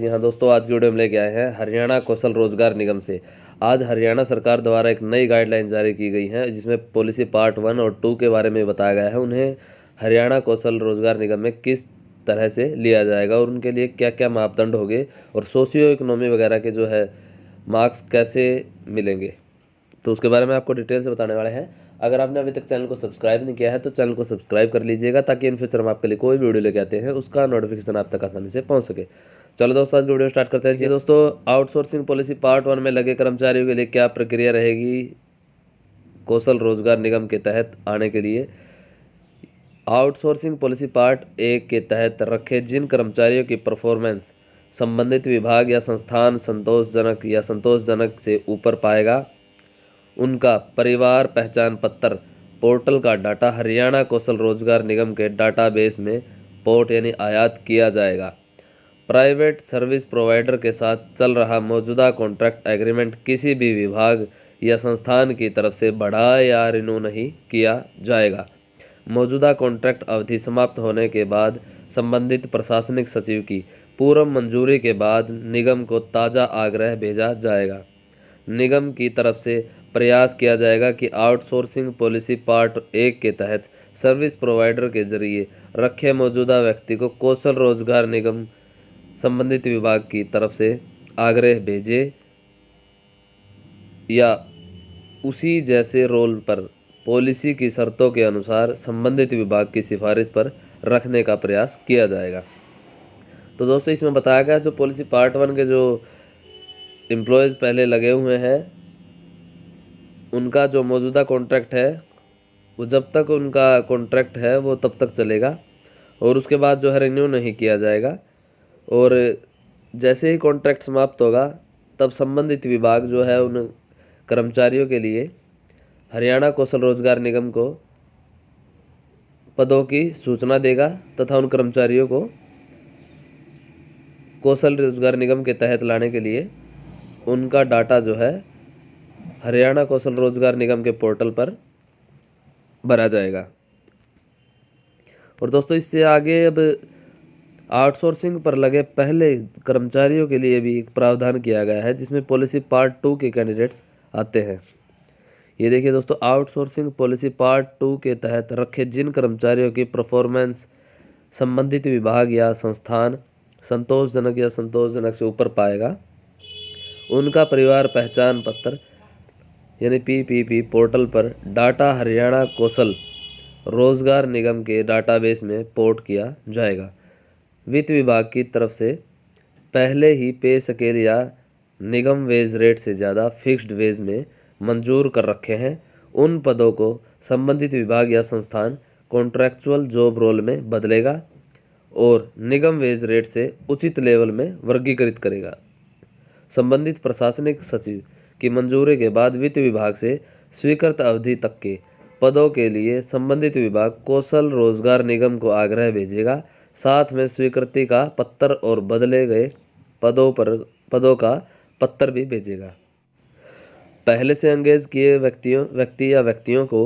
जी हाँ दोस्तों, आज की वीडियो में लेके आए हैं हरियाणा कौशल रोजगार निगम से। आज हरियाणा सरकार द्वारा एक नई गाइडलाइन जारी की गई है, जिसमें पॉलिसी पार्ट 1 और 2 के बारे में बताया गया है। उन्हें हरियाणा कौशल रोजगार निगम में किस तरह से लिया जाएगा और उनके लिए क्या क्या मापदंड होंगे और सोशियो इकोनॉमी वगैरह के जो है मार्क्स कैसे मिलेंगे, तो उसके बारे में आपको डिटेल से बताने वाले हैं। अगर आपने अभी तक चैनल को सब्सक्राइब नहीं किया है तो चैनल को सब्सक्राइब कर लीजिएगा, ताकि इन फ्यूचर हम आपके लिए कोई भी वीडियो लेके आते हैं उसका नोटिफिकेशन आप तक आसानी से पहुंच सके। चलो दोस्तों, आज वीडियो स्टार्ट करते हैं। जी दोस्तों, आउटसोर्सिंग पॉलिसी पार्ट 1 में लगे कर्मचारियों के लिए क्या प्रक्रिया रहेगी कौशल रोजगार निगम के तहत आने के लिए। आउटसोर्सिंग पॉलिसी पार्ट 1 के तहत रखे जिन कर्मचारियों की परफॉर्मेंस संबंधित विभाग या संस्थान संतोषजनक से ऊपर पाएगा, उनका परिवार पहचान पत्र पोर्टल का डाटा हरियाणा कौशल रोजगार निगम के डाटाबेस में पोर्ट यानी आयात किया जाएगा। प्राइवेट सर्विस प्रोवाइडर के साथ चल रहा मौजूदा कॉन्ट्रैक्ट एग्रीमेंट किसी भी विभाग या संस्थान की तरफ से बढ़ा या रिन्यू नहीं किया जाएगा। मौजूदा कॉन्ट्रैक्ट अवधि समाप्त होने के बाद संबंधित प्रशासनिक सचिव की पूर्व मंजूरी के बाद निगम को ताज़ा आग्रह भेजा जाएगा। निगम की तरफ से प्रयास किया जाएगा कि आउटसोर्सिंग पॉलिसी पार्ट 1 के तहत सर्विस प्रोवाइडर के जरिए रखे मौजूदा व्यक्ति को कौशल रोजगार निगम संबंधित विभाग की तरफ से आग्रह भेजे या उसी जैसे रोल पर पॉलिसी की शर्तों के अनुसार संबंधित विभाग की सिफारिश पर रखने का प्रयास किया जाएगा। तो दोस्तों, इसमें बताया गया जो पॉलिसी पार्ट 1 के जो एम्प्लॉयज़ पहले लगे हुए हैं, उनका जो मौजूदा कॉन्ट्रैक्ट है वो जब तक उनका कॉन्ट्रैक्ट है वो तब तक चलेगा और उसके बाद जो है रिन्यू नहीं किया जाएगा। और जैसे ही कॉन्ट्रैक्ट समाप्त होगा तब संबंधित विभाग जो है उन कर्मचारियों के लिए हरियाणा कौशल रोजगार निगम को पदों की सूचना देगा तथा उन कर्मचारियों को कौशल रोजगार निगम के तहत लाने के लिए उनका डाटा जो है हरियाणा कौशल रोजगार निगम के पोर्टल पर भरा जाएगा। और दोस्तों, इससे आगे अब आउटसोर्सिंग पर लगे पहले कर्मचारियों के लिए भी एक प्रावधान किया गया है, जिसमें पॉलिसी पार्ट 2 के कैंडिडेट्स आते हैं। ये देखिए दोस्तों, आउटसोर्सिंग पॉलिसी पार्ट 2 के तहत रखे जिन कर्मचारियों की परफॉर्मेंस संबंधित विभाग या संस्थान संतोषजनक से ऊपर पाएगा, उनका परिवार पहचान पत्र यानी पीपीपी पोर्टल पर डाटा हरियाणा कौशल रोजगार निगम के डाटाबेस में पोर्ट किया जाएगा। वित्त विभाग की तरफ से पहले ही पे स्केल या निगम वेज रेट से ज़्यादा फिक्स्ड वेज में मंजूर कर रखे हैं उन पदों को संबंधित विभाग या संस्थान कॉन्ट्रैक्चुअल जॉब रोल में बदलेगा और निगम वेज रेट से उचित लेवल में वर्गीकृत करेगा। संबंधित प्रशासनिक सचिव की मंजूरी के बाद वित्त विभाग से स्वीकृत अवधि तक के पदों के लिए संबंधित विभाग कौशल रोजगार निगम को आग्रह भेजेगा, साथ में स्वीकृति का पत्र और बदले गए पदों का पत्र भी भेजेगा। पहले से एंगेज किए व्यक्तियों को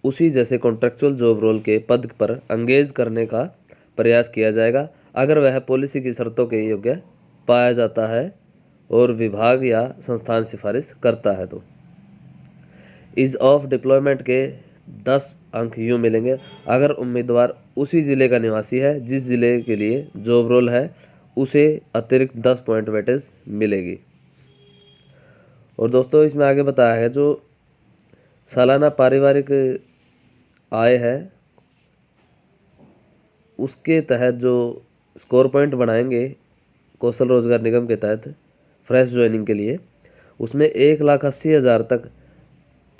उसी जैसे कॉन्ट्रेक्चुअल जॉब रोल के पद पर एंगेज करने का प्रयास किया जाएगा, अगर वह पॉलिसी की शर्तों के योग्य पाया जाता है और विभाग या संस्थान सिफारिश करता है। तो ईज ऑफ डिप्लॉयमेंट के 10 अंक यूँ मिलेंगे अगर उम्मीदवार उसी ज़िले का निवासी है जिस ज़िले के लिए जॉब रोल है, उसे अतिरिक्त 10 पॉइंट वेटेज मिलेगी। और दोस्तों, इसमें आगे बताया है जो सालाना पारिवारिक आय है उसके तहत जो स्कोर पॉइंट बनाएंगे कौशल रोजगार निगम के तहत फ्रेश ज्वाइनिंग के लिए, उसमें 1,80,000 तक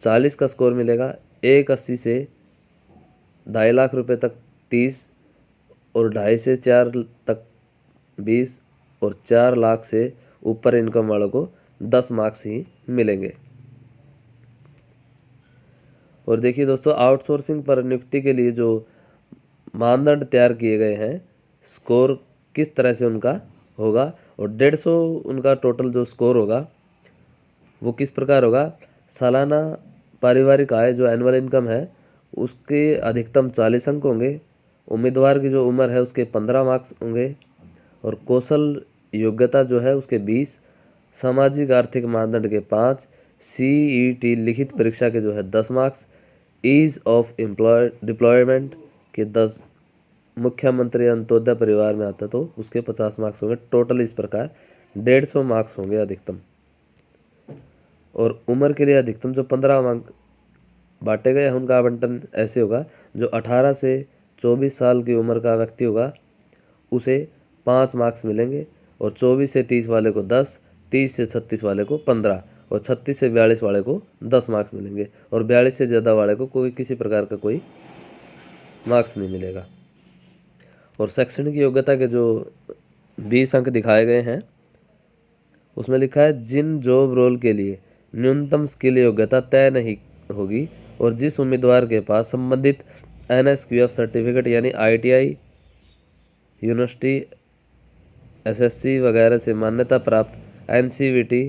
40 का स्कोर मिलेगा, 1,80 से 2.5 लाख रुपए तक 30 और 2.5 से 4 तक 20 और 4 लाख से ऊपर इनकम वालों को 10 मार्क्स ही मिलेंगे। और देखिए दोस्तों, आउटसोर्सिंग पर नियुक्ति के लिए जो मानदंड तैयार किए गए हैं, स्कोर किस तरह से उनका होगा और 150 उनका टोटल जो स्कोर होगा वो किस प्रकार होगा। सालाना पारिवारिक आय जो एनुअल इनकम है उसके अधिकतम 40 अंक होंगे, उम्मीदवार की जो उम्र है उसके 15 मार्क्स होंगे और कौशल योग्यता जो है उसके 20, सामाजिक आर्थिक मानदंड के 5, CET लिखित परीक्षा के जो है 10 मार्क्स, ईज ऑफ डिप्लॉयमेंट के 10, मुख्यमंत्री अंत्योदय परिवार में आता तो उसके 50 मार्क्स होंगे। टोटल इस प्रकार 150 मार्क्स होंगे अधिकतम। और उम्र के लिए अधिकतम जो 15 अंक बांटे गए हैं उनका आवंटन ऐसे होगा, जो 18 से 24 साल की उम्र का व्यक्ति होगा उसे 5 मार्क्स मिलेंगे, और 24 से 30 वाले को 10, 30 से 36 वाले को 15, और 36 से 42 वाले को 10 मार्क्स मिलेंगे, और 42 से ज़्यादा वाले को कोई किसी प्रकार का कोई मार्क्स नहीं मिलेगा। और शैक्षणिक योग्यता के जो 20 अंक दिखाए गए हैं उसमें लिखा है, जिन जॉब रोल के लिए न्यूनतम स्किल योग्यता तय नहीं होगी और जिस उम्मीदवार के पास संबंधित NSQF सर्टिफिकेट यानी ITI, यूनिवर्सिटी, SSC वगैरह से मान्यता प्राप्त NCVT,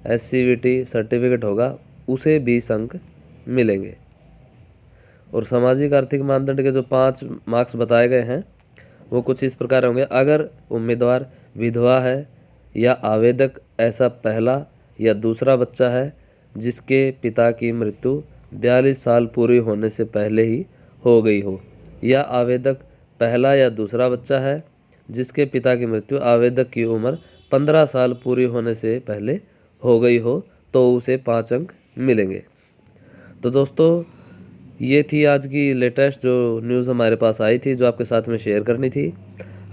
SCVT सर्टिफिकेट होगा उसे 20 अंक मिलेंगे। और सामाजिक आर्थिक मानदंड के जो 5 मार्क्स बताए गए हैं वो कुछ इस प्रकार होंगे। अगर उम्मीदवार विधवा है या आवेदक ऐसा पहला या दूसरा बच्चा है जिसके पिता की मृत्यु 42 साल पूरी होने से पहले ही हो गई हो, या आवेदक पहला या दूसरा बच्चा है जिसके पिता की मृत्यु आवेदक की उम्र 15 साल पूरी होने से पहले हो गई हो, तो उसे 5 अंक मिलेंगे। तो दोस्तों ये थी आज की लेटेस्ट जो न्यूज़ हमारे पास आई थी, जो आपके साथ में शेयर करनी थी।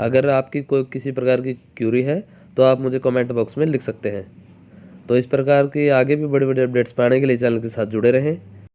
अगर आपकी कोई किसी प्रकार की क्यूरी है तो आप मुझे कमेंट बॉक्स में लिख सकते हैं। तो इस प्रकार की आगे भी बड़े बड़े अपडेट्स पाने के लिए चैनल के साथ जुड़े रहें।